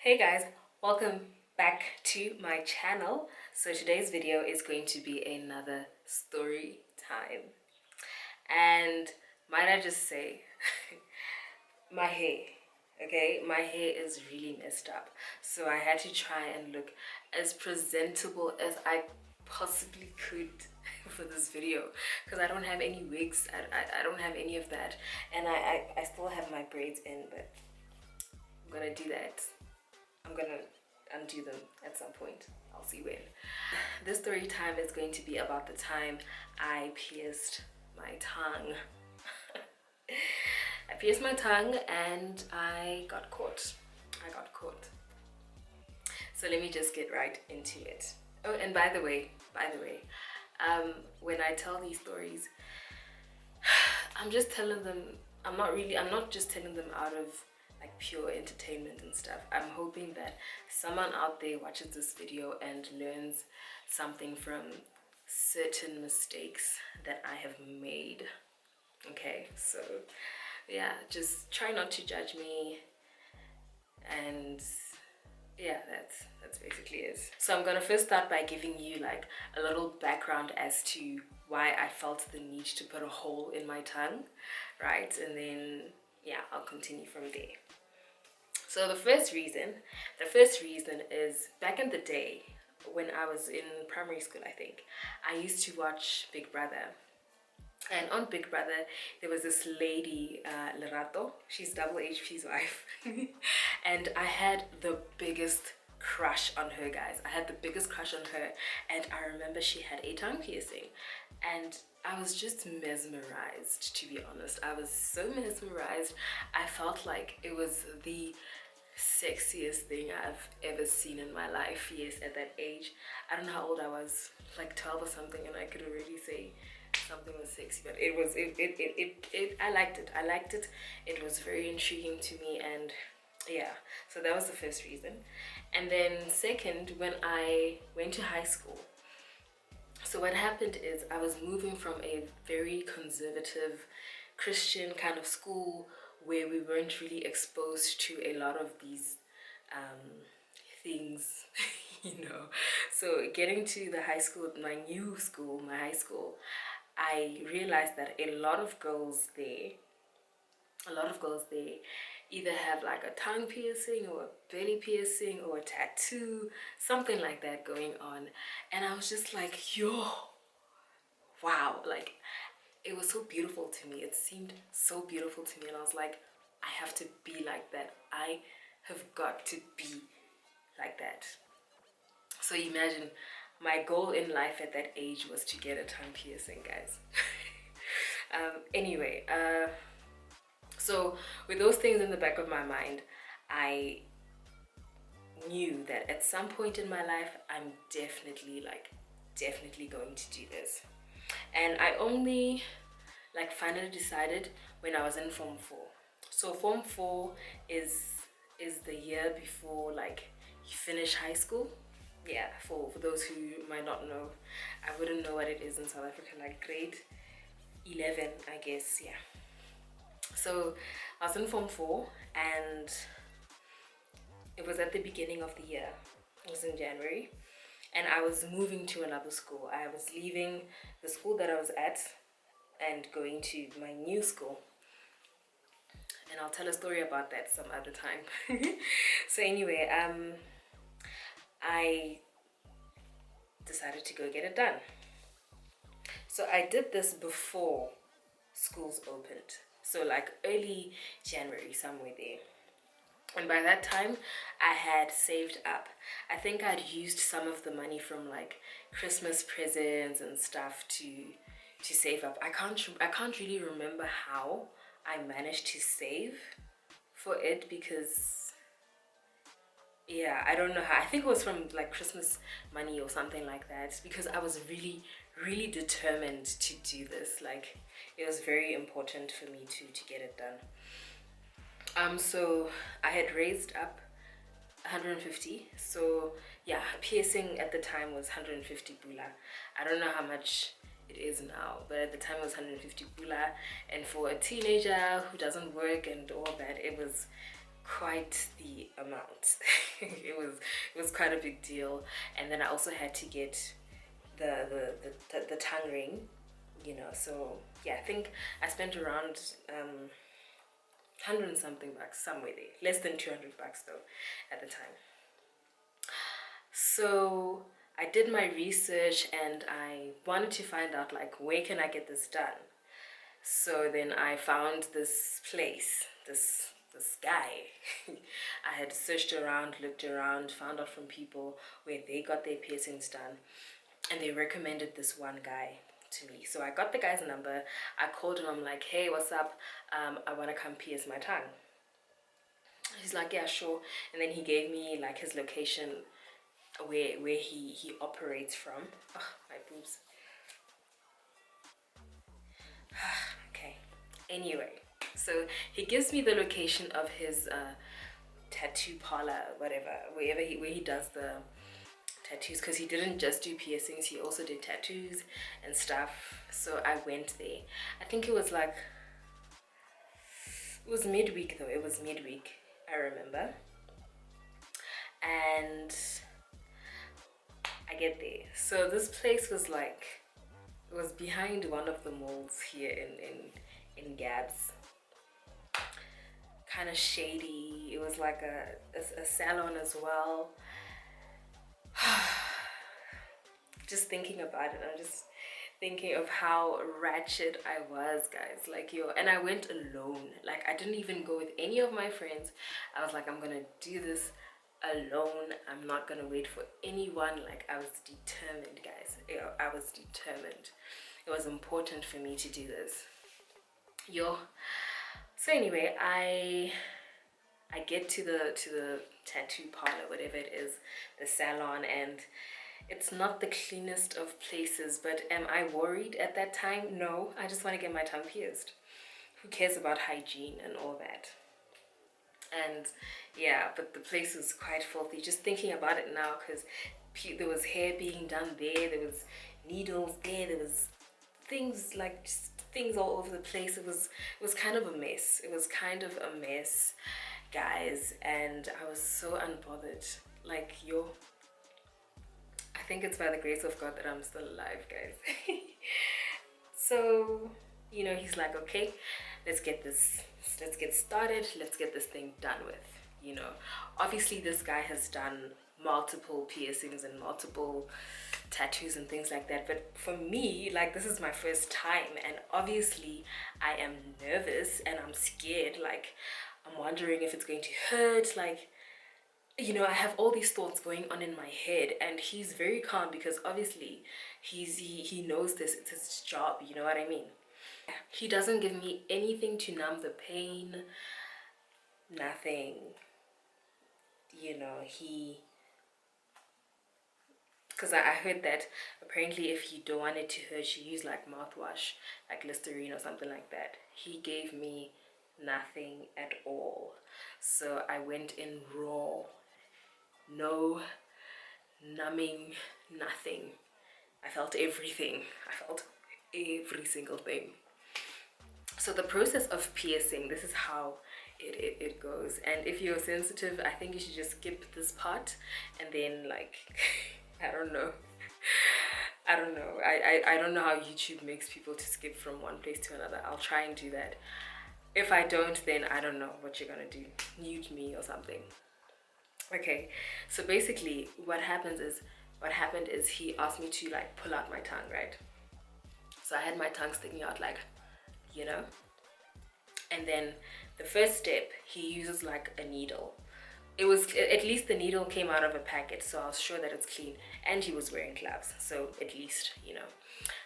Hey guys, welcome back to my channel. So today's video is going to be another story time. And might I just say, my hair, okay? My hair is really messed up. So I had to try and look as presentable as I possibly could for this video because I don't have any wigs. I don't have any of that. And I still have my braids in, but I'm gonna do that. I'm gonna undo them at some point. I'll see when. This story time is going to be about the time I pierced my tongue. I pierced my tongue and I got caught. So let me just get right into it. Oh, and by the way, when I tell these stories, I'm just telling them, I'm not just telling them out of like pure entertainment and stuff. I'm hoping that someone out there watches this video and learns something from certain mistakes that I have made. Okay, so yeah, just try not to judge me, and yeah, that's basically it. So I'm gonna first start by giving you like a little background as to why I felt the need to put a hole in my tongue, right? And then yeah, I'll continue from there. So the first reason is back in the day when I was in primary school, I think, I used to watch Big Brother. And on Big Brother, there was this lady, Lerato. She's Double HP's wife. And I had the biggest crush on her, guys. I had the biggest crush on her. And I remember she had a tongue piercing. And I was just mesmerized, to be honest. I was so mesmerized. I felt like it was the sexiest thing I've ever seen in my life. Yes, at that age. I don't know how old I was, like 12 or something, and I could already say something was sexy, but I liked it. It was very intriguing to me, and yeah, so that was the first reason. And then second, when I went to high school, so what happened is I was moving from a very conservative Christian kind of school where we weren't really exposed to a lot of these things, you know. So getting to the high school, my high school, I realized that a lot of girls there either have like a tongue piercing or a belly piercing or a tattoo, something like that going on. And I was just like, yo, wow, like it was so beautiful to me. It seemed so beautiful to me, and I was like, I have to be like that. I have got to be like that. So imagine, my goal in life at that age was to get a tongue piercing, guys. Anyway, so with those things in the back of my mind, I knew that at some point in my life, I'm definitely going to do this. And I only finally decided when I was in Form 4. So Form 4 is the year before you finish high school. Yeah, for those who might not know, I wouldn't know what it is in South Africa, like grade 11, I guess, yeah. So I was in Form 4 and it was at the beginning of the year. It was in January, and I was moving to another school. I was leaving the school that I was at and going to my new school. And I'll tell a story about that some other time. So anyway, I decided to go get it done. So I did this before schools opened. So like early January, somewhere there. And by that time, I had saved up. I think I'd used some of the money from like Christmas presents and stuff to save up. I can't really remember how I managed to save for it, because yeah, I don't know how. I think it was from like Christmas money or something like that, because I was really determined to do this. Like it was very important for me to get it done. So I had raised up 150. So yeah, piercing at the time was 150 bula. I don't know how much it is now, but at the time it was 150 bula. And for a teenager who doesn't work and all that, it was quite the amount. It was quite a big deal. And then I also had to get the tongue ring, so yeah, I think I spent around 100 and something bucks, somewhere there, less than 200 bucks though at the time. So I did my research and I wanted to find out, like, where can I get this done. So then I found this place, this guy. I had searched around, looked around, found out from people where they got their piercings done, and they recommended this one guy to me. So I got the guy's number. I called him. I'm like, hey, what's up? I want to come pierce my tongue. He's like, yeah, sure. And then he gave me like his location where he operates from. Oh, my boobs. Okay. Anyway, so he gives me the location of his tattoo parlor, whatever, where he does the tattoos, because he didn't just do piercings, he also did tattoos and stuff. So I went there. I think it was midweek though. It was midweek, I remember. And I get there. So this place was like, it was behind one of the malls here in Gabs. Kind of shady. It was like a salon as well. Just thinking about it, I'm just thinking of how ratchet I was, guys. Like, and I went alone. Like, I didn't even go with any of my friends. I was like, I'm gonna do this alone. I'm not gonna wait for anyone. Like, I was determined, guys. I was determined. It was important for me to do this. So anyway, I get to the tattoo parlor, whatever it is, the salon, and it's not the cleanest of places, but am I worried at that time? No, I just want to get my tongue pierced. Who cares about hygiene and all that? And yeah, but the place was quite filthy. Just thinking about it now, because there was hair being done there was needles there was things, like, just things all over the place. It was kind of a mess. It was kind of a mess, guys, and I was so unbothered. Like, I think it's by the grace of God that I'm still alive, guys. So, he's like, okay, let's get started. Let's get this thing done with. Obviously this guy has done multiple piercings and multiple tattoos and things like that, but for me, like, this is my first time, and obviously I am nervous and I'm scared. Like, I'm wondering if it's going to hurt. Like, I have all these thoughts going on in my head, and he's very calm because obviously he knows this, it's his job, you know what I mean? He doesn't give me anything to numb the pain, nothing. Because I heard that apparently if you don't want it to hurt, you use like mouthwash, like Listerine or something like that. He gave me nothing at all. So I went in raw. No numbing, nothing. I felt everything. I felt every single thing. So the process of piercing, this is how it goes. And if you're sensitive, I think you should just skip this part and then, like, I don't know. I don't know. I don't know how YouTube makes people to skip from one place to another. I'll try and do that. If I don't, then I don't know what you're gonna do. Mute me or something. Okay, so basically what happened is he asked me to, like, pull out my tongue, right? So I had my tongue sticking out, like, and then the first step, he uses like a needle. It was, at least the needle came out of a packet, so I was sure that it's clean, and he was wearing gloves, so at least,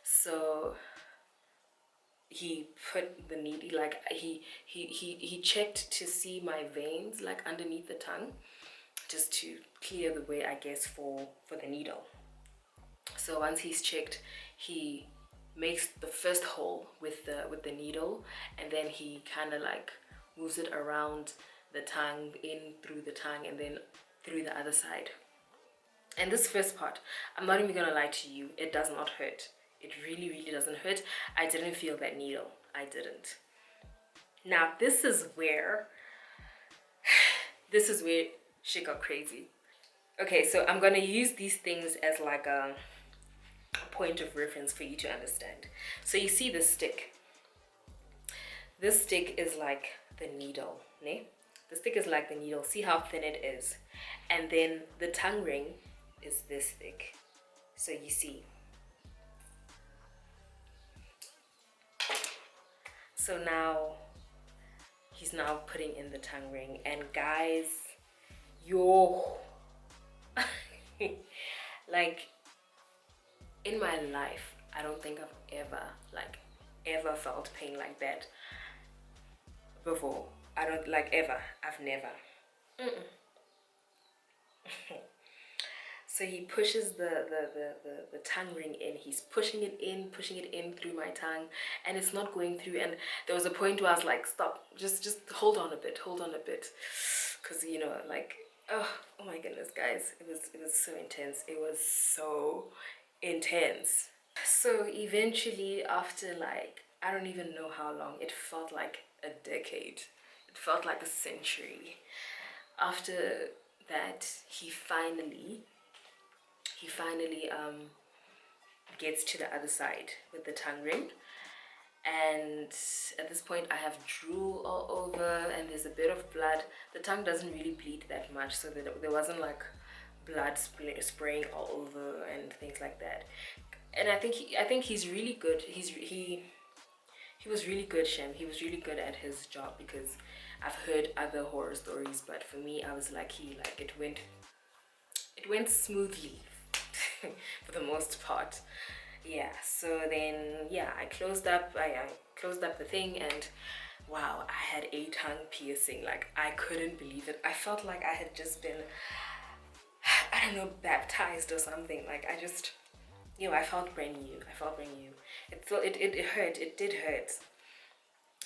so he put the needle, like, he checked to see my veins, like, underneath the tongue, just to clear the way, I guess, for the needle. So once he's checked, he makes the first hole with the needle, and then he kind of like moves it around the tongue, in through the tongue, and then through the other side. And this first part, I'm not even gonna lie to you, it does not hurt. It really, really doesn't hurt. I didn't feel that needle. I didn't. Now, this is where this is where shit got crazy. Okay, so I'm gonna use these things as like a point of reference for you to understand. So you see the stick. This stick is like the needle, ne? The stick is like the needle. See how thin it is. And then the tongue ring is this thick. So you see. So now he's now putting in the tongue ring. And guys, yo, like in my life, I don't think I've ever felt pain like that before. I don't like ever. I've never. So he pushes the tongue ring in. He's pushing it in through my tongue, and it's not going through. And there was a point where I was like, stop, just hold on a bit, because like, oh my goodness, guys, it was so intense. It was so intense. So eventually, after like, I don't even know how long, it felt like a decade. It felt like a century. After that, he finally gets to the other side with the tongue ring. And at this point I have drool all over and there's a bit of blood. The tongue doesn't really bleed that much, so that there wasn't like blood spraying all over and things like that. And I think he's really good. He was really good, Shem. He was really good at his job, because I've heard other horror stories, but for me, I was lucky. Like it went smoothly for the most part. Yeah. So then, yeah, I closed up the thing, and wow, I had a tongue piercing. Like I couldn't believe it. I felt like I had just been, I don't know, baptized or something. Like I just, I felt brand new. It hurt. It did hurt.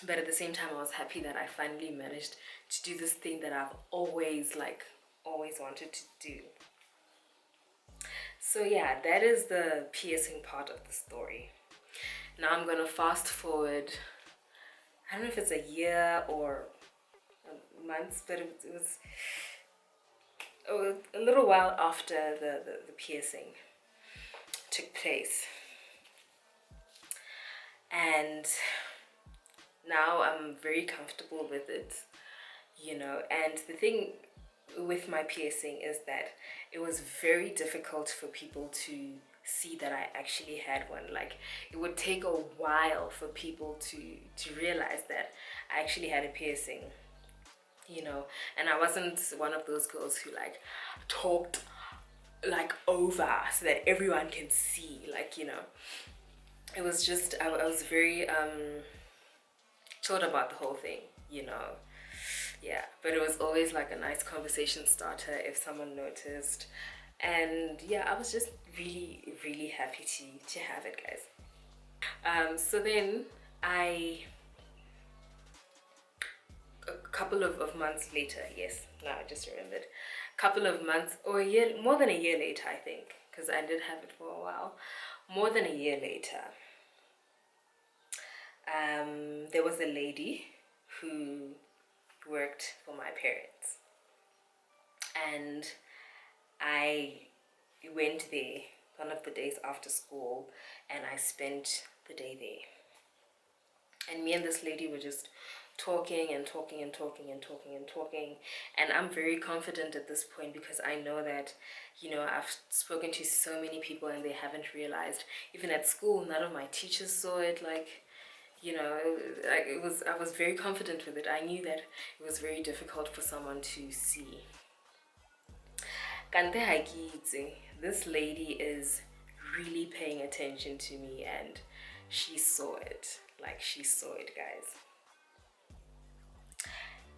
But at the same time, I was happy that I finally managed to do this thing that I've always wanted to do. So yeah, that is the piercing part of the story. Now I'm gonna fast forward. I don't know if it's a year or months, but it was a little while after the piercing took place. And now I'm very comfortable with it, and the thing with my piercing is that it was very difficult for people to see that I actually had one. Like it would take a while for people to realize that I actually had a piercing, and I wasn't one of those girls who like talked like over so that everyone can see, it was just I was very chilled about the whole thing, yeah, but it was always like a nice conversation starter if someone noticed. And yeah, I was just really, really happy to have it, guys. So then a couple of months later, yes, now I just remembered, couple of months or a year, more than a year later, I think, because I did have it for a while. More than a year later, there was a lady who worked for my parents, and I went there one of the days after school, and I spent the day there. And me and this lady were just talking, and I'm very confident at this point, because I know that I've spoken to so many people and they haven't realized. Even at school, none of my teachers saw it. I was very confident with it. I knew that it was very difficult for someone to see. This lady is really paying attention to me, and she saw it. Like she saw it, guys.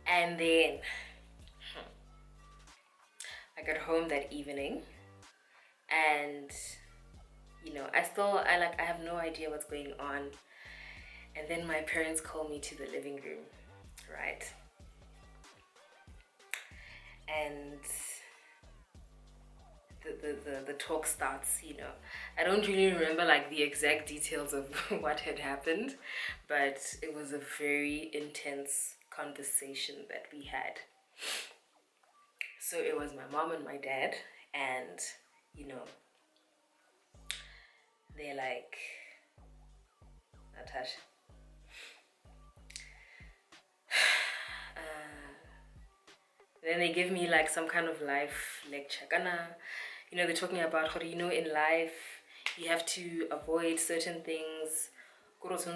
And then I got home that evening, and I have no idea what's going on. And then my parents call me to the living room, right? And the talk starts. I don't really remember like the exact details of what had happened, but it was a very intense conversation that we had. So it was my mom and my dad, and you know, they're like, Natasha, then they give me like some kind of life lecture. You know, they're talking about how, you know, in life you have to avoid certain things. What,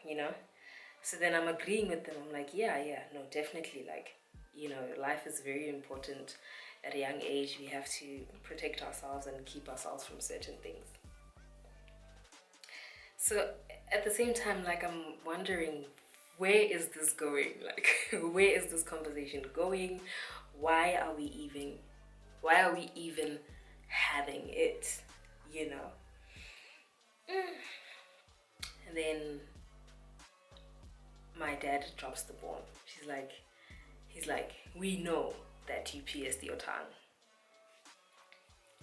you know? So then I'm agreeing with them. I'm like, yeah, no, definitely. Like, you know, life is very important. At a young age, we have to protect ourselves and keep ourselves from certain things. So at the same time, like, I'm wondering, where is this going? Like, where is this conversation going? Why are we even having it? You know? And then my dad drops the bomb. He's like, we know that you pierced your tongue.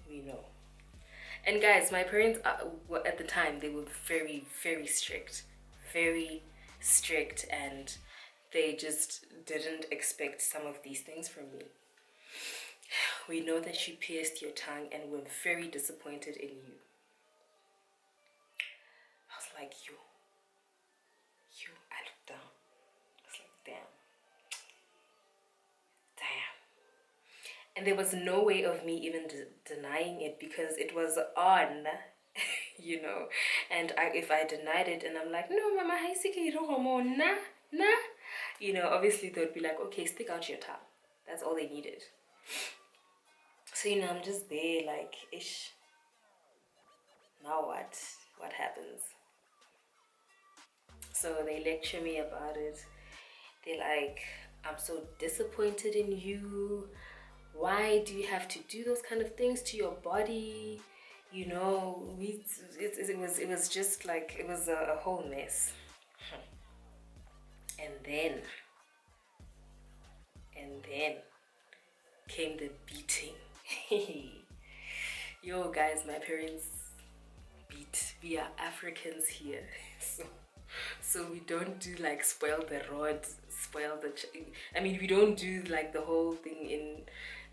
We know. And guys, my parents, at the time, they were very, very strict. Very strict, and they just didn't expect some of these things from me. We know that you pierced your tongue, and we're very disappointed in you. I was like, I looked down. I was like, damn. And there was no way of me even denying it, because it was on, you know. And if I denied it and I'm like, no, mama, nah, you know, obviously they would be like, okay, stick out your tongue. That's all they needed. So, you know, I'm just there like, ish, now what happens? So they lecture me about it. They're like, I'm so disappointed in you. Why do you have to do those kind of things to your body? You know, it was just like, it was a whole mess. And then came the beating. Yo, guys, my parents beat. We are Africans here, so we don't do like spoil the rod, I mean, we don't do like the whole thing in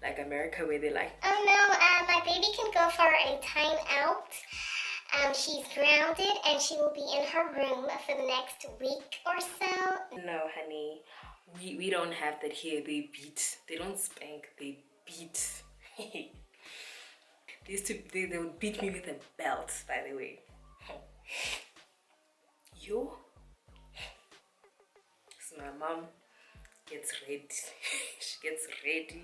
like America where they're like, oh no, my baby can go for a timeout. She's grounded and she will be in her room for the next week or so. no, honey, we don't have that here. They beat. They don't spank. They beat. They would beat me with a belt, by the way. Yo. So my mom gets ready. She gets ready.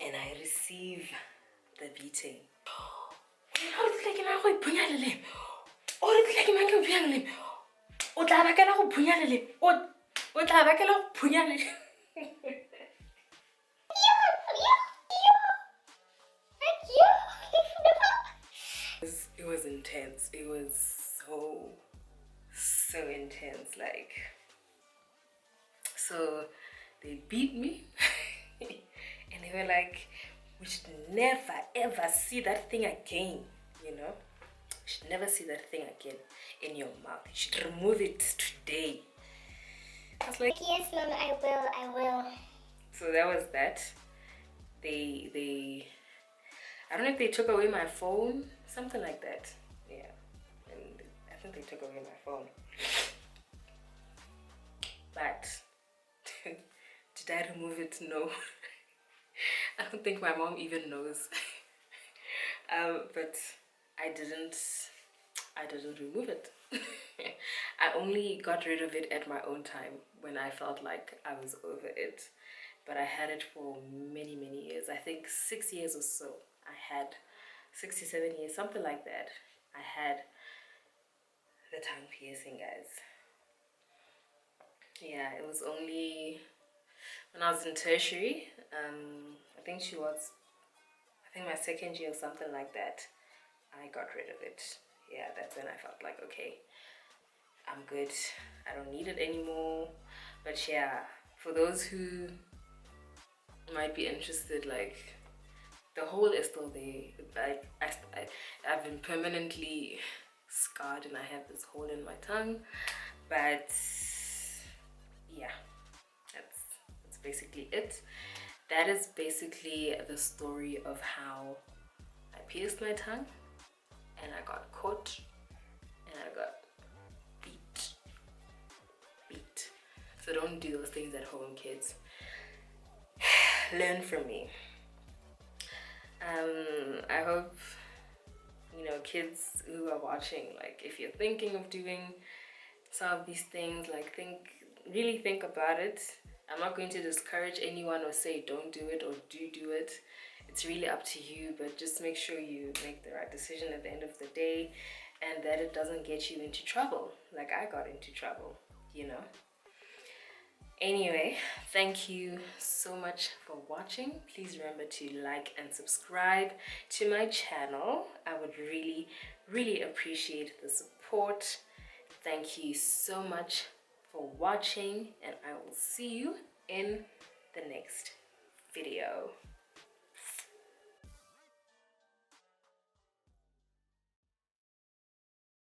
And I receive the beating. It was intense. It was so intense. Like, so they beat me and they were like, we should never ever see that thing again, you know. You should never see that thing again in your mouth. You should remove it today. I was like, yes, Mom, I will. So that was that. They I don't know if they took away my phone, something like that. Yeah, and I think they took away my phone. But did I remove it? No. I don't think my mom even knows. But I didn't remove it. I only got rid of it at my own time when I felt like I was over it. But I had it for many, many years. I think 6 years or so. I had 6 to 7 years, something like that. I had the tongue piercing, guys. Yeah, it was only when I was in tertiary. I think my second year or something like that, I got rid of it. Yeah, that's when I felt like, okay, I'm good. I don't need it anymore. But yeah, for those who might be interested, like, the hole is still there. Like, I've been permanently scarred and I have this hole in my tongue. But yeah, that's basically it. That is basically the story of how I pierced my tongue and I got caught and I got beat. So don't do those things at home, kids. Learn from me. I hope, kids who are watching, like, if you're thinking of doing some of these things, like, really think about it. I'm not going to discourage anyone or say don't do it or do it. It's really up to you, but just make sure you make the right decision at the end of the day and that it doesn't get you into trouble like I got into trouble, Anyway, thank you so much for watching. Please remember to like and subscribe to my channel. I would really, really appreciate the support. Thank you so much for watching, and I will see you in the next video.